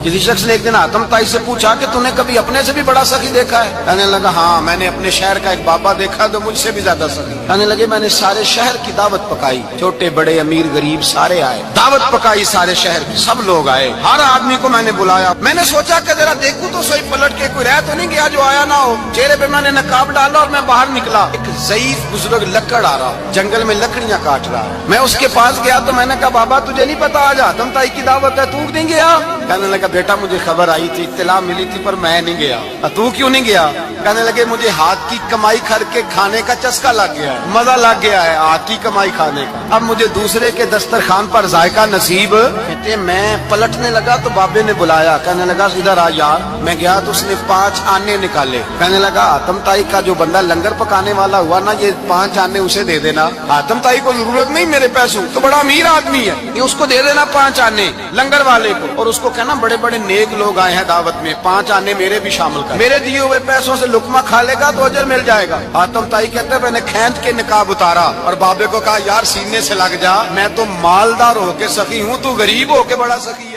किसी शख्स ने एक दिन आतम ताई से पूछा कि तूने कभी अपने से भी बड़ा सखी देखा है? कहने लगा हाँ, मैंने अपने शहर का एक बाबा देखा तो मुझसे भी ज्यादा सखी। कहने लगे मैंने सारे शहर की दावत पकाई, छोटे बड़े अमीर गरीब सारे आए, दावत पकाई सारे शहर की, सब लोग आए, हर आदमी को मैंने बुलाया। मैंने सोचा कि जरा देखूं तो सही पलट के कोई रह तो नहीं गया जो आया ना हो। चेहरे पे मैंने नकाब डाला और मैं बाहर निकला। एक ज़ईफ बुजुर्ग लकड़ आ रहा, जंगल में लकड़ियां काट रहा। मैं उसके पास गया तो मैंने कहा बाबा तुझे नहीं पता आज आतम ताई की दावत है, तू नहीं गया? कहने लगा बेटा मुझे खबर आई थी, इत्तला मिली थी पर मैं नहीं गया। तू क्यों नहीं गया? कहने लगे मुझे हाथ की कमाई करके खाने का चस्का लग गया है, मजा लग गया है हाथ की कमाई खाने का। अब मुझे दूसरे के दस्तरखान पर जायका नसीब। कहते मैं पलटने लगा तो बाबे ने बुलाया, कहने लगा इधर आ यार। मैं गया तो उसने 5 आने निकाले। कहने लगा आतम ताई का जो बंदा लंगर पकाने वाला हुआ ना, ये 5 आने उसे दे देना। आतम ताई को जरूरत नहीं मेरे पैसों, तो बड़ा अमीर आदमी है, ये उसको दे देना 5 आने लंगर वाले को। और उसको कहना बड़े बड़े नेक लोग आए हैं दावत में, 5 आने मेरे भी शामिल कर, मेरे दिए हुए पैसों से लुकमा खा लेगा तो अजर मिल जाएगा। आतम ताई कहते हैं मैंने खैंच के निकाब उतारा और बाबे को कहा यार सीने से लग जा, मैं तो मालदार होके सखी हूँ, तू गरीब होके बड़ा सखी।